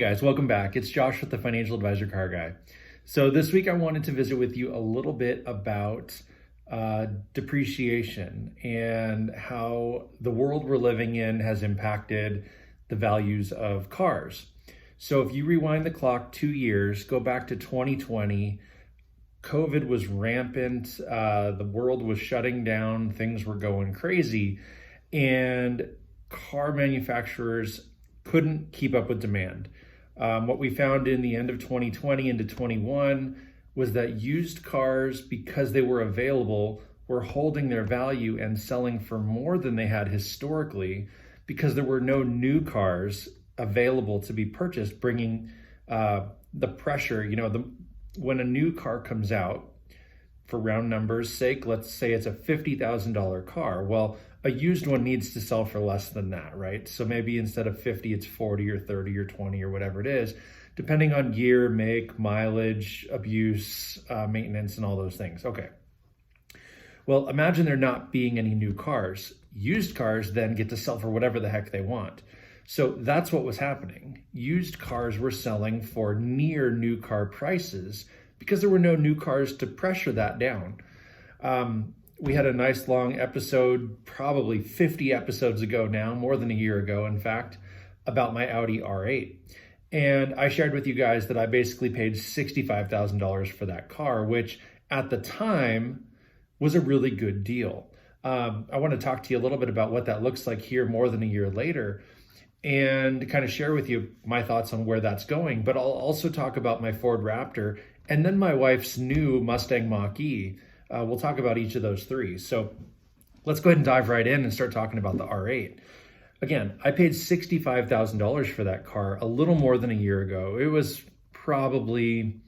Hey guys, welcome back. It's Josh with the Financial Advisor Car Guy. So this week I wanted to visit with you a little bit about depreciation and how the world we're living in has impacted the values of cars. So if you rewind the clock 2 years, go back to 2020, COVID was rampant, the world was shutting down, things were going crazy, and car manufacturers couldn't keep up with demand. What we found in the end of 2020 into 21 was that used cars, because they were available, were holding their value and selling for more than they had historically because there were no new cars available to be purchased, bringing the pressure. When a new car comes out, for round numbers sake, let's say it's a $50,000 car. Well, a used one needs to sell for less than that, right? So maybe instead of 50, it's 40 or 30 or 20 or whatever it is, depending on year, make, mileage, abuse, maintenance, and all those things. Okay. Well, imagine there not being any new cars. Used cars then get to sell for whatever the heck they want. So that's what was happening. Used cars were selling for near new car prices because there were no new cars to pressure that down. We had a nice long episode, probably 50 episodes ago now, more than a year ago, in fact, about my Audi R8. And I shared with you guys that I basically paid $65,000 for that car, which at the time was a really good deal. I want to talk to you a little bit about what that looks like here more than a year later, and kind of share with you my thoughts on where that's going. But I'll also talk about my Ford Raptor and then my wife's new Mustang Mach-E. We'll talk about each of those three. So let's go ahead and dive right in and start talking about the R8. Again, I paid $65,000 for that car a little more than a year ago. It was probably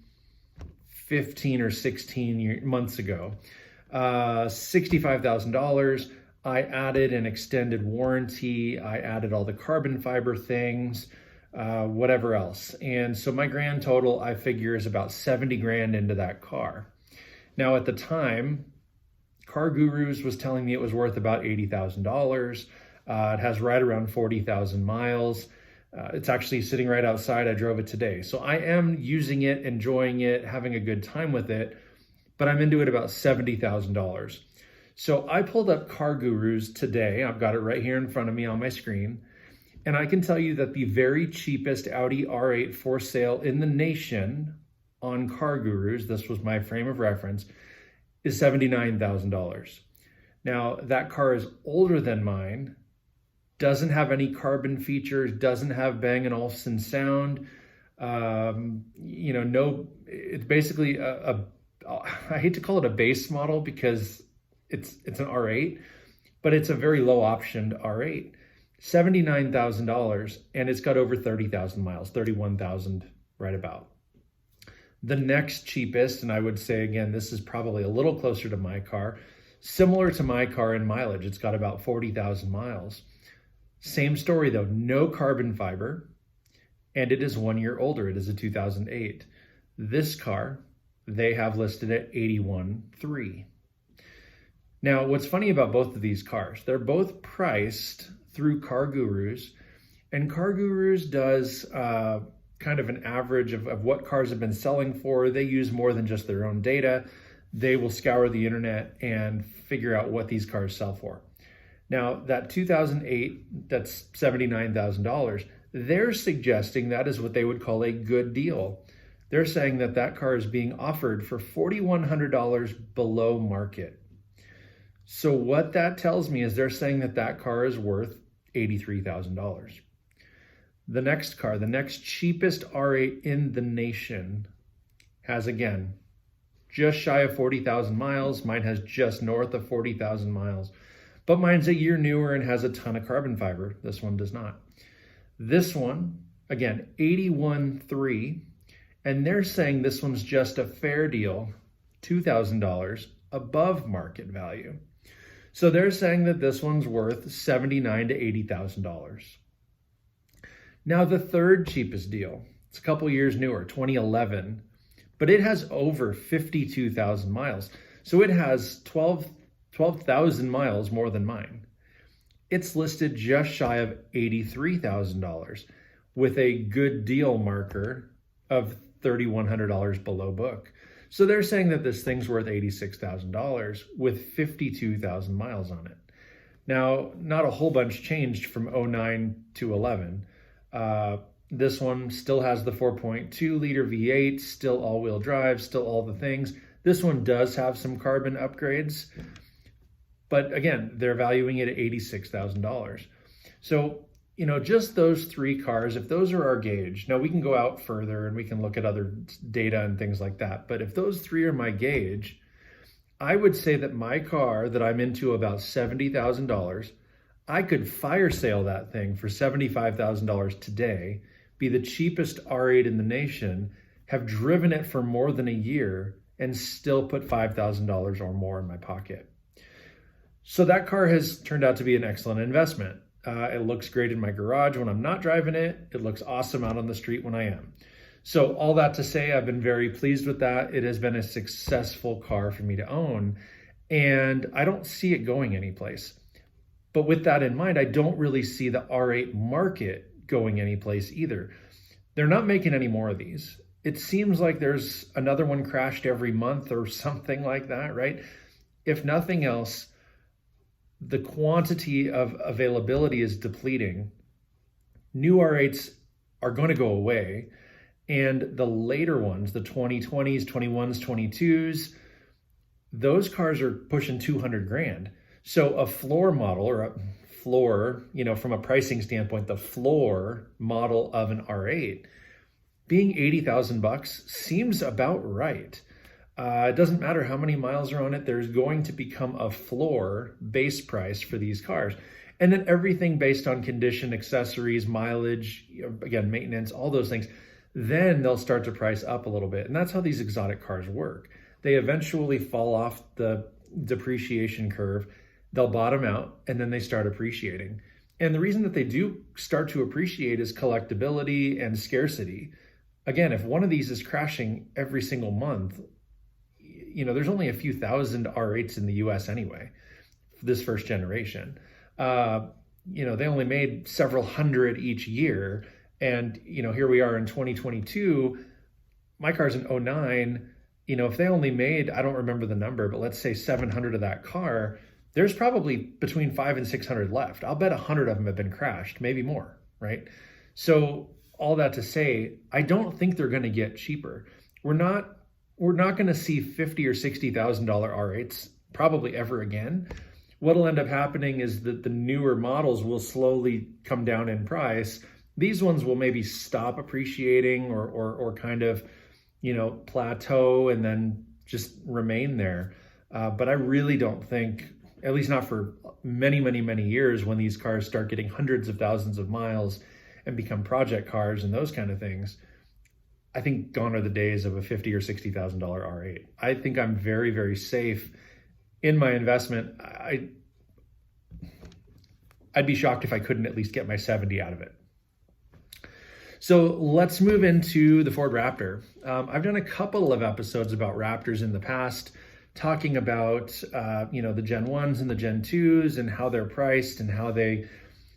15 or 16 months ago. $65,000. I added an extended warranty. I added all the carbon fiber things, whatever else. And so my grand total, I figure, is about 70 grand into that car. Now, at the time, Car Gurus was telling me it was worth about $80,000. It has right around 40,000 miles. It's actually sitting right outside. I drove it today. So I am using it, enjoying it, having a good time with it, but I'm into it about $70,000. So I pulled up Car Gurus today. I've got it right here in front of me on my screen. And I can tell you that the very cheapest Audi R8 for sale in the nation on Car Gurus, this was my frame of reference, is $79,000. Now, that car is older than mine, doesn't have any carbon features, doesn't have Bang & Olufsen sound. It's basically I hate to call it a base model because it's an R8, but it's a very low optioned R8. $79,000, and it's got over 30,000 miles, 31,000 right about. The next cheapest, and I would say, again, this is probably a little closer to my car, similar to my car in mileage. It's got about 40,000 miles. Same story though, no carbon fiber, and it is 1 year older. It is a 2008. This car, they have listed at 81,300. Now, what's funny about both of these cars, they're both priced through Car Gurus, and Car Gurus does kind of an average of what cars have been selling for. They use more than just their own data. They will scour the internet and figure out what these cars sell for. Now, that 2008, that's $79,000. They're suggesting that is what they would call a good deal. They're saying that that car is being offered for $4,100 below market. So what that tells me is they're saying that that car is worth $83,000. The next car, the next cheapest R8 in the nation, has, again, just shy of 40,000 miles. Mine has just north of 40,000 miles. But mine's a year newer and has a ton of carbon fiber. This one does not. This one, again, 81,300. And they're saying this one's just a fair deal, $2,000 above market value. So they're saying that this one's worth $79,000 to $80,000. Now, the third cheapest deal, it's a couple years newer, 2011, but it has over 52,000 miles. So it has 12,000 miles more than mine. It's listed just shy of $83,000. with a good deal marker of $3,100 below book. So they're saying that this thing's worth $86,000 with 52,000 miles on it. Now, not a whole bunch changed from 09 to 11. This one still has the 4.2 liter V8, still all-wheel drive, still all the things. This one does have some carbon upgrades, but again, they're valuing it at $86,000. So, just those three cars, if those are our gauge, now we can go out further and we can look at other data and things like that. But if those three are my gauge, I would say that my car that I'm into about $70,000, I could fire sale that thing for $75,000 today, be the cheapest R8 in the nation, have driven it for more than a year, and still put $5,000 or more in my pocket. So that car has turned out to be an excellent investment. It looks great in my garage when I'm not driving it. It looks awesome out on the street when I am. So all that to say, I've been very pleased with that. It has been a successful car for me to own, and I don't see it going anyplace. But with that in mind, I don't really see the R8 market going anyplace either. They're not making any more of these. It seems like there's another one crashed every month or something like that, right? If nothing else, the quantity of availability is depleting. New R8s are going to go away. And the later ones, the 2020s, 21s, 22s, those cars are pushing 200 grand. So a floor model, or a floor, from a pricing standpoint, the floor model of an R8 being $80,000 seems about right. It doesn't matter how many miles are on it. There's going to become a floor base price for these cars. And then everything based on condition, accessories, mileage, again, maintenance, all those things. Then they'll start to price up a little bit. And that's how these exotic cars work. They eventually fall off the depreciation curve. They'll bottom out and then they start appreciating. And the reason that they do start to appreciate is collectability and scarcity. Again, if one of these is crashing every single month, there's only a few thousand R8s in the US anyway, this first generation. They only made several hundred each year. And, here we are in 2022, my car's an 09. If they only made, I don't remember the number, but let's say 700 of that car, there's probably between 500 and 600 left. I'll bet 100 of them have been crashed, maybe more, right? So all that to say, I don't think they're going to get cheaper. We're not going to see $50,000 or $60,000 R8s probably ever again. What'll end up happening is that the newer models will slowly come down in price. These ones will maybe stop appreciating or kind of, plateau and then just remain there. But I really don't think, at least not for many, many, many years, when these cars start getting hundreds of thousands of miles and become project cars and those kind of things, I think gone are the days of a $50,000 or $60,000 R8. I think I'm very, very safe in my investment. I'd be shocked if I couldn't at least get my 70 out of it. So let's move into the Ford Raptor. I've done a couple of episodes about Raptors in the past, talking about the Gen 1s and the Gen 2s and how they're priced and how they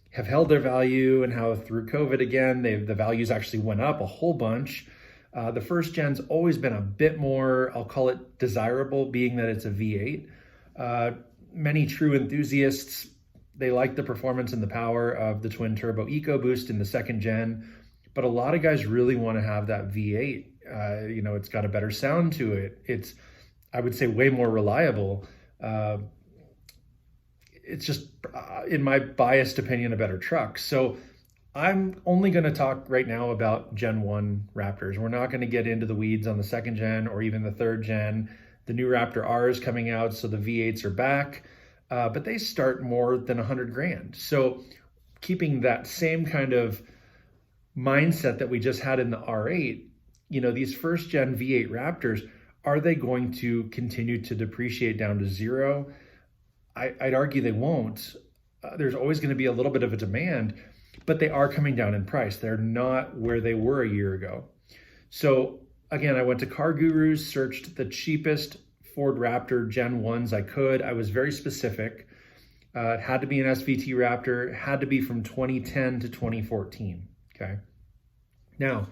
have held their value and how through COVID again, the values actually went up a whole bunch. The first gen's always been a bit more, I'll call it desirable, being that it's a V8. Many true enthusiasts, they like the performance and the power of the twin turbo EcoBoost in the second gen. But a lot of guys really want to have that V8. It's got a better sound to it. It's, I would say, way more reliable. It's just, in my biased opinion, a better truck. So I'm only going to talk right now about Gen 1 Raptors. We're not going to get into the weeds on the second gen or even the third gen. The new Raptor R is coming out, so the V8s are back. But they start more than 100 grand. So keeping that same kind of mindset that we just had in the R8, these first gen V8 Raptors, are they going to continue to depreciate down to zero? I'd argue they won't. There's always going to be a little bit of a demand, but they are coming down in price. They're not where they were a year ago. So again, I went to Car Gurus, searched the cheapest Ford Raptor Gen 1s I could. I was very specific. It had to be an SVT Raptor. It had to be from 2010 to 2014. Okay. Now,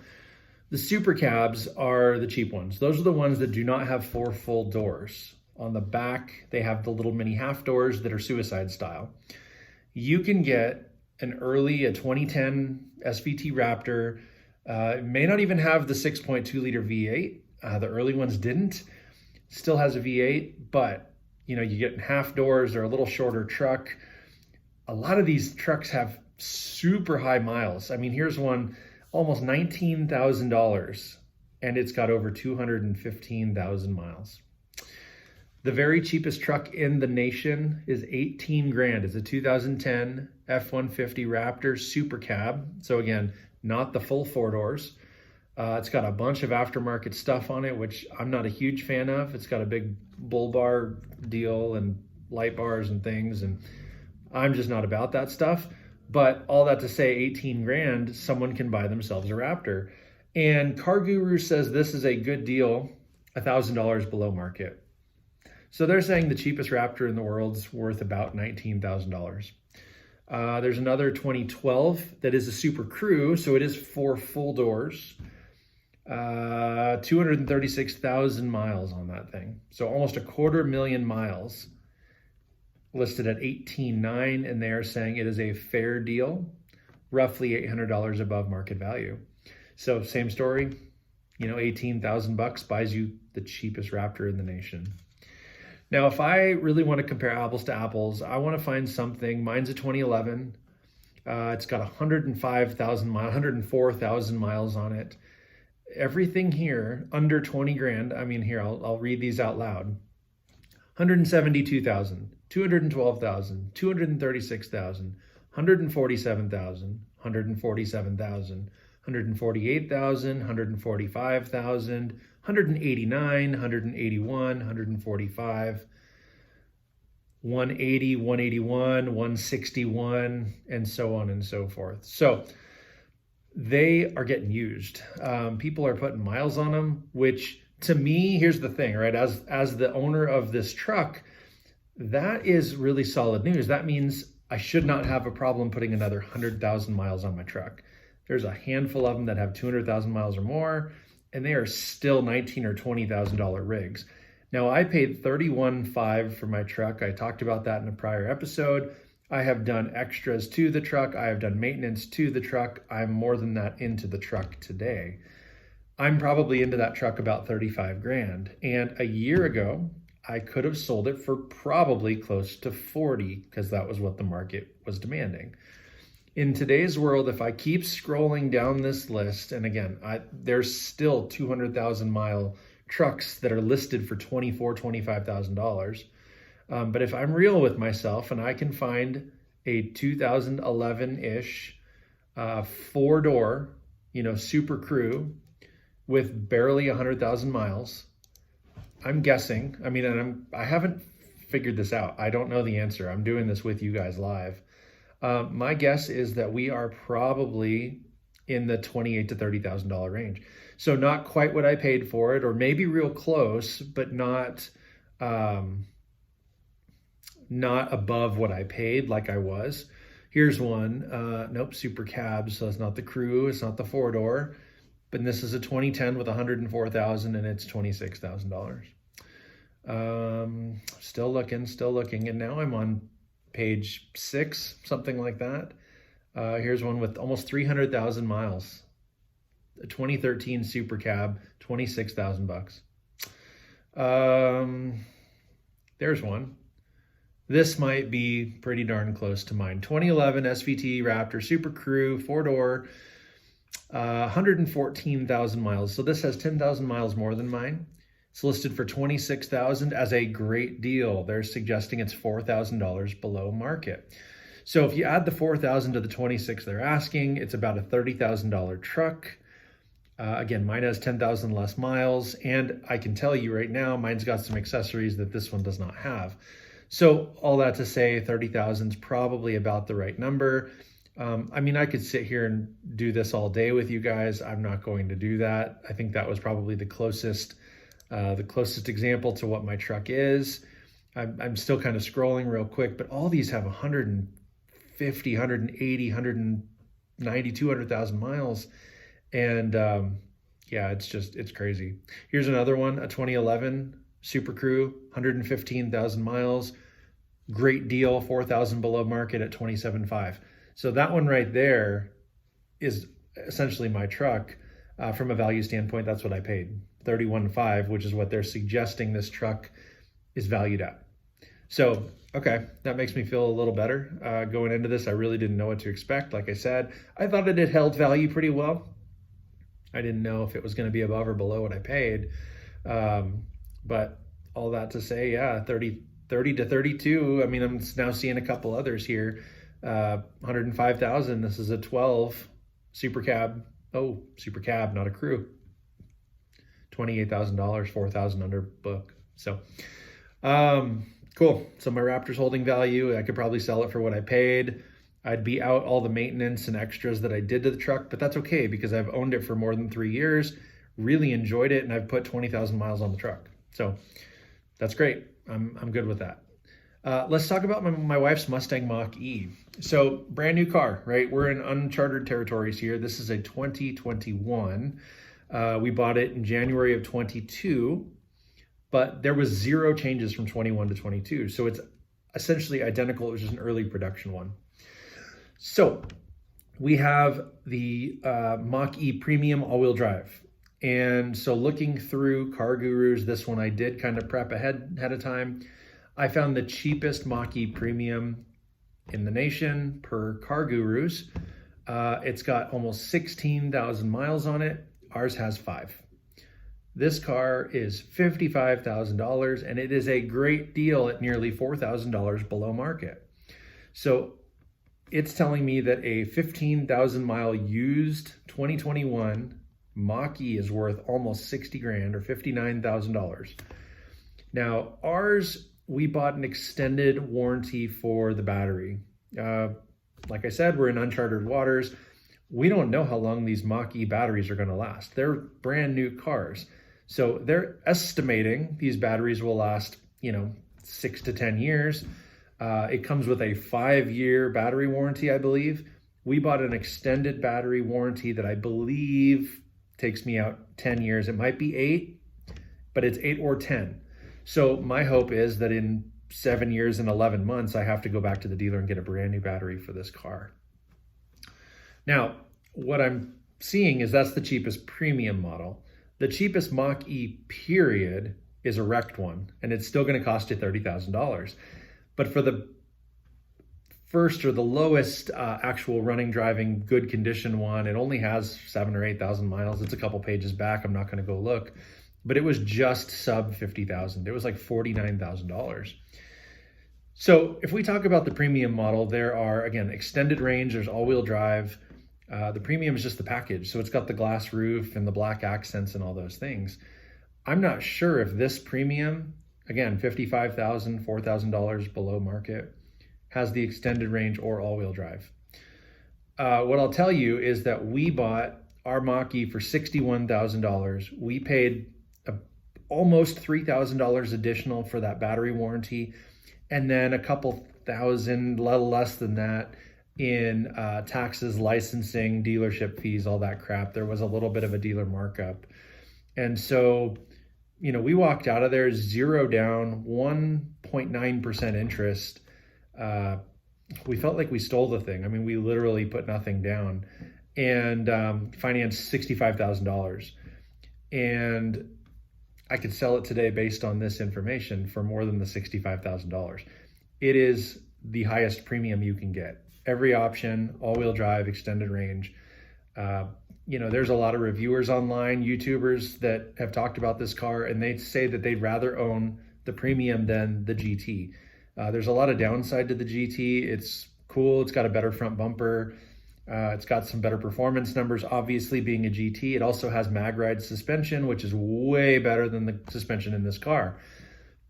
the super cabs are the cheap ones. Those are the ones that do not have 4 full doors. On the back, they have the little mini half doors that are suicide style. You can get a 2010 SVT Raptor. It may not even have the 6.2 liter V8. The early ones didn't. Still has a V8, but you get half doors. They're a little shorter truck. A lot of these trucks have super high miles. I mean, here's one, almost $19,000, and it's got over 215,000 miles. The very cheapest truck in the nation is 18 grand. It's a 2010 F-150 Raptor Super Cab. So again, not the full 4 doors. It's got a bunch of aftermarket stuff on it, which I'm not a huge fan of. It's got a big bull bar deal and light bars and things, and I'm just not about that stuff. But all that to say, 18 grand, someone can buy themselves a Raptor. And Car Guru says this is a good deal, $1,000 below market. So they're saying the cheapest Raptor in the world's worth about $19,000. There's another 2012 that is a Super Crew, so it is 4 full doors. 236,000 miles on that thing. So almost 250,000 miles, listed at $18,900, and they are saying it is a fair deal, roughly $800 above market value. So same story, 18,000 bucks buys you the cheapest Raptor in the nation. Now, if I really want to compare apples to apples, I want to find something. Mine's a 2011. It's got 104,000 miles on it. Everything here under 20 grand. I mean, here, I'll read these out loud. 172,000, 212,000, 236,000, 147,000, 147,000, 148,000, 145,000, 189, 181, 145, 180, 181, 161, and so on and so forth. So they are getting used. People are putting miles on them, which to me, here's the thing, right? As the owner of this truck, that is really solid news. That means I should not have a problem putting another 100,000 miles on my truck. There's a handful of them that have 200,000 miles or more, and they are still $19,000 or $20,000 rigs. Now, I paid $31,500 for my truck. I talked about that in a prior episode. I have done extras to the truck. I have done maintenance to the truck. I'm more than that into the truck today. I'm probably into that truck about 35 grand. And a year ago, I could have sold it for probably close to 40 because that was what the market was demanding. In today's world, if I keep scrolling down this list, and again, there's still 200,000 mile trucks that are listed for $24,000, $25,000. But if I'm real with myself and I can find a 2011-ish 4-door, Super Crew with barely 100,000 miles, I'm guessing, I haven't figured this out. I don't know the answer. I'm doing this with you guys live. My guess is that we are probably in the $28,000 to $30,000 range. So not quite what I paid for it, or maybe real close, but not above what I paid like I was. Here's one. Nope, Super Cab. So it's not the Crew. It's not the 4-door. But this is a 2010 with 104,000 and it's $26,000. Still looking. And now I'm on page 6, something like that. Here's one with almost 300,000 miles. A 2013 Super Cab, 26,000 bucks. There's one. This might be pretty darn close to mine. 2011 SVT Raptor Super Crew, 4-door, 114,000 miles. So this has 10,000 miles more than mine. It's listed for $26,000 as a great deal. They're suggesting it's $4,000 below market. So if you add the $4,000 to the $26,000 they're asking, it's about a $30,000 truck. Again, mine has 10,000 less miles, and I can tell you right now, mine's got some accessories that this one does not have. So all that to say, 30,000 is probably about the right number. I could sit here and do this all day with you guys. I'm not going to do that. I think that was probably the closest example to what my truck is. I'm still kind of scrolling real quick, but all these have 150, 180, 190, 200,000 miles. And yeah, it's crazy. Here's another one, a 2011 Super Crew, 115,000 miles. Great deal, 4,000 below market at 27.5. So that one right there is essentially my truck. From a value standpoint, that's what I paid, 31.5, which is what they're suggesting this truck is valued at. So, okay, that makes me feel a little better. Going into this, I really didn't know what to expect. Like I said, I thought it had held value pretty well. I didn't know if it was going to be above or below what I paid. But all that to say, yeah, 30 to 32. I mean, I'm now seeing a couple others here. 105,000. This is a 12 super cab. Oh, super cab, not a crew. $28,000, 4,000 under book. So, cool. So my Raptor's holding value. I could probably sell it for what I paid. I'd be out all the maintenance and extras that I did to the truck, but that's okay because I've owned it for more than 3 years, really enjoyed it, and I've put 20,000 miles on the truck. So that's great. I'm good with that. Let's talk about my wife's Mustang Mach-E. So brand new car, right? We're in uncharted territories here. This is a 2021. We bought it in January of 22, but there was 0 changes from 21 to 22. So it's essentially identical. It was just an early production one. So we have the Mach-E Premium all-wheel drive. And so looking through Car Gurus, this one I did kind of prep ahead of time. I found the cheapest Mach-E Premium in the nation per Car Gurus. It's got almost 16,000 miles on it. Ours has 5. This car is $55,000 and it is a great deal at nearly $4,000 below market. So it's telling me that a 15,000 mile used 2021 Mach-E is worth almost 60 grand or $59,000. Now ours, we bought an extended warranty for the battery. Like I said, we're in uncharted waters. We don't know how long these Mach-E batteries are gonna last. They're brand new cars. So they're estimating these batteries will last, 6 to 10 years. It comes with a 5-year battery warranty, I believe. We bought an extended battery warranty that I believe takes me out 10 years. It might be 8, but it's 8 or 10. So my hope is that in 7 years and 11 months, I have to go back to the dealer and get a brand new battery for this car. Now, what I'm seeing is that's the cheapest premium model. The cheapest Mach-E period is a wrecked one, and it's still gonna cost you $30,000. But for the first or the lowest actual running, driving, good condition one, it only has 7,000 or 8,000 miles. It's a couple pages back. I'm not going to go look, but it was just sub 50,000. It was like $49,000. So if we talk about the premium model, there are, again, extended range, there's all-wheel drive. The premium is just the package. So it's got the glass roof and the black accents and all those things. I'm not sure if this premium, again, $55,000, $4,000 below market, has the extended range or all-wheel drive. What I'll tell you is that we bought our Mach-E for $61,000. We paid almost $3,000 additional for that battery warranty, and then a couple thousand, little less than that, in taxes, licensing, dealership fees, all that crap. There was a little bit of a dealer markup. And so, we walked out of there 0 down, 1.9% interest. We felt like we stole the thing. I mean, we literally put nothing down and financed $65,000. And I could sell it today based on this information for more than the $65,000. It is the highest premium you can get. Every option, all-wheel drive, extended range. There's a lot of reviewers online, YouTubers that have talked about this car, and they say that they'd rather own the premium than the GT. There's a lot of downside to the GT. It's cool. It's got a better front bumper. It's got some better performance numbers, obviously being a GT. It also has mag ride suspension, which is way better than the suspension in this car.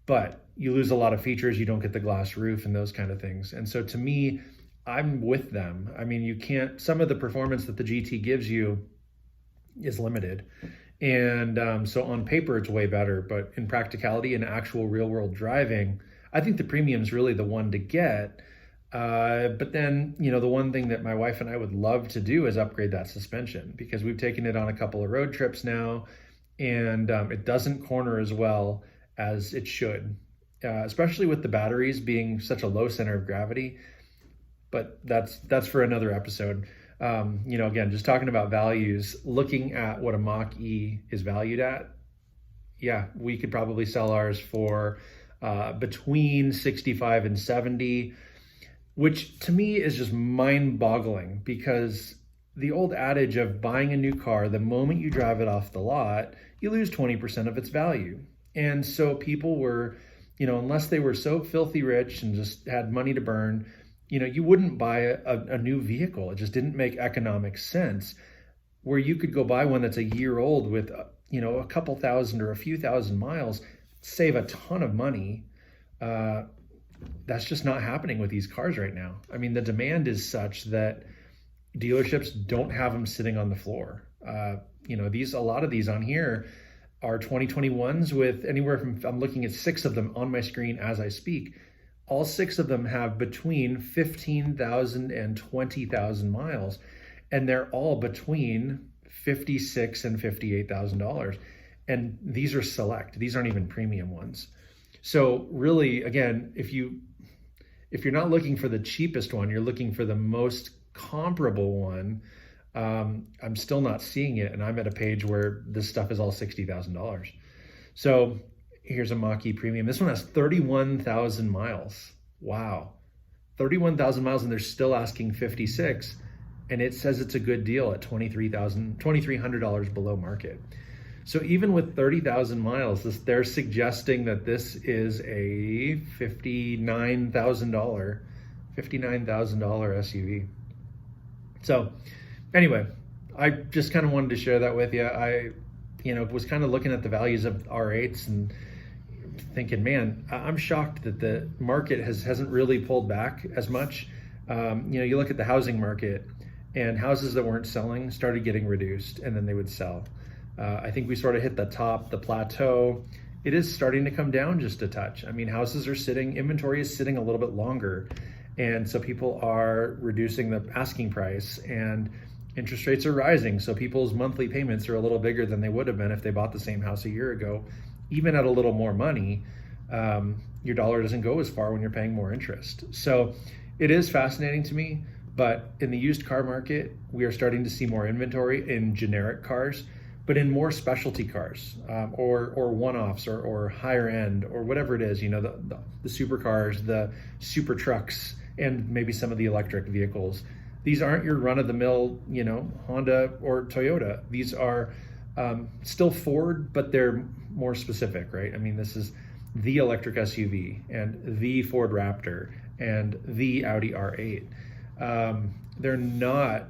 But you lose a lot of features. You don't get the glass roof and those kind of things. And so to me, I'm with them. I mean, some of the performance that the GT gives you is limited. And so on paper, it's way better. But in practicality and actual real world driving, I think the premium is really the one to get. But then, the one thing that my wife and I would love to do is upgrade that suspension, because we've taken it on a couple of road trips now, and it doesn't corner as well as it should, especially with the batteries being such a low center of gravity. But that's for another episode. Again, just talking about values, looking at what a Mach-E is valued at. Yeah, we could probably sell ours for between 65 and 70, which to me is just mind-boggling, because the old adage of buying a new car, the moment you drive it off the lot, you lose 20% of its value. And so people were, unless they were so filthy rich and just had money to burn, you wouldn't buy a new vehicle. It just didn't make economic sense. Where you could go buy one that's a year old with, a couple thousand or a few thousand miles, save a ton of money. That's just not happening with these cars right now. I mean, the demand is such that dealerships don't have them sitting on the floor. A lot of these on here are 2021s with anywhere from, I'm looking at 6 of them on my screen as I speak. All 6 of them have between 15,000 and 20,000 miles, and they're all between $56,000 and $58,000. And these are select. These aren't even premium ones. So really, again, if you're not looking for the cheapest one, you're looking for the most comparable one. I'm still not seeing it, and I'm at a page where this stuff is all $60,000. So here's a Mach-E Premium. This one has 31,000 miles. Wow. 31,000 miles, and they're still asking 56, and it says it's a good deal at $2,300 below market. So even with 30,000 miles, they're suggesting that this is a $59,000 SUV. So anyway, I just kind of wanted to share that with you. I was kind of looking at the values of R8s and thinking, man, I'm shocked that the market hasn't really pulled back as much. You look at the housing market, and houses that weren't selling started getting reduced, and then they would sell. I think we sort of hit the plateau. It is starting to come down just a touch. I mean, inventory is sitting a little bit longer, and so people are reducing the asking price, and interest rates are rising, so people's monthly payments are a little bigger than they would have been if they bought the same house a year ago. Even at a little more money, your dollar doesn't go as far when you're paying more interest. So it is fascinating to me, but in the used car market, we are starting to see more inventory in generic cars, but in more specialty cars, or one-offs, or higher end, or whatever it is, the supercars, the super trucks, and maybe some of the electric vehicles. These aren't your run-of-the-mill, Honda or Toyota. These are still Ford, but they're more specific, right? I mean, this is the electric SUV, and the Ford Raptor, and the Audi R8. They're not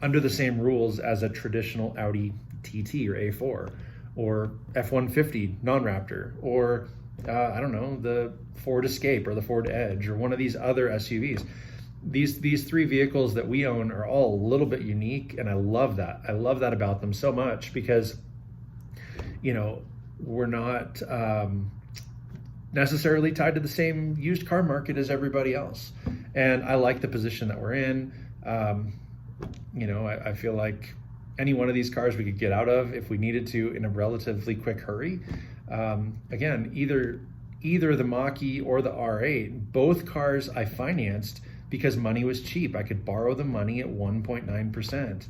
under the same rules as a traditional Audi TT or A4 or F-150 non-Raptor, or the Ford Escape or the Ford Edge or one of these other SUVs. These 3 vehicles that we own are all a little bit unique, and I love that. I love that about them so much, because we're not necessarily tied to the same used car market as everybody else, and I like the position that we're in. I feel like any one of these cars we could get out of if we needed to in a relatively quick hurry. Again, either the Mach-E or the R8, both cars I financed because money was cheap. I could borrow the money at 1.9%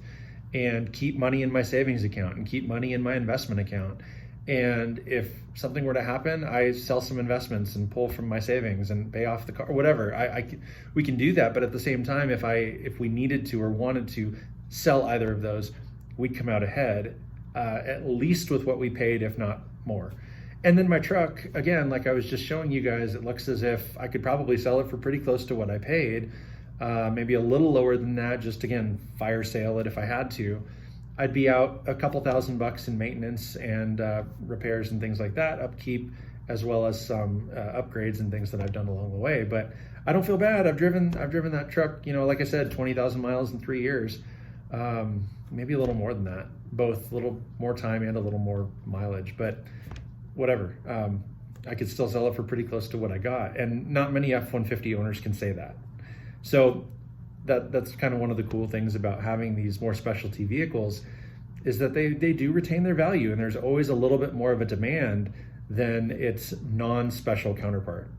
and keep money in my savings account and keep money in my investment account. And if something were to happen, I sell some investments and pull from my savings and pay off the car, or whatever. We can do that, but at the same time, if we needed to or wanted to sell either of those, we'd come out ahead, at least with what we paid, if not more. And then my truck, again, like I was just showing you guys, it looks as if I could probably sell it for pretty close to what I paid, maybe a little lower than that, just again, fire sale it if I had to. I'd be out a couple $1,000 in maintenance and repairs and things like that, upkeep, as well as some upgrades and things that I've done along the way. But I don't feel bad. I've driven that truck, like I said, 20,000 miles in 3 years, maybe a little more than that, both a little more time and a little more mileage, but whatever. I could still sell it for pretty close to what I got. And not many F-150 owners can say that. So that's kind of one of the cool things about having these more specialty vehicles, is that they do retain their value, and there's always a little bit more of a demand than its non-special counterpart.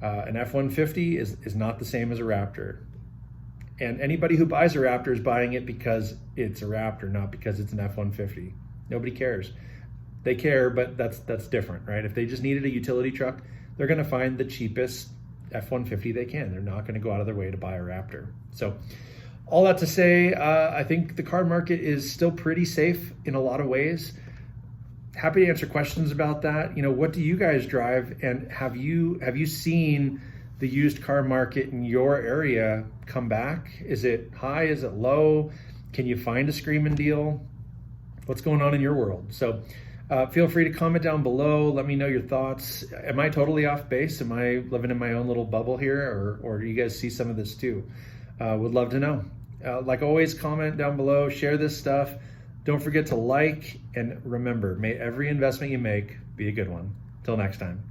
An F-150 is not the same as a Raptor. And anybody who buys a Raptor is buying it because it's a Raptor, not because it's an F-150. Nobody cares. They care, but that's different, right? If they just needed a utility truck, they're gonna find the cheapest F-150 they can. They're not gonna go out of their way to buy a Raptor. So all that to say, I think the car market is still pretty safe in a lot of ways. Happy to answer questions about that. What do you guys drive, and have you seen the used car market in your area come back? Is it high? Is it low? Can you find a screaming deal? What's going on in your world? So feel free to comment down below. Let me know your thoughts. Am I totally off base? Am I living in my own little bubble here, or do you guys see some of this too? Would love to know. Like always, comment down below, share this stuff. Don't forget to like, and remember, may every investment you make be a good one. Till next time.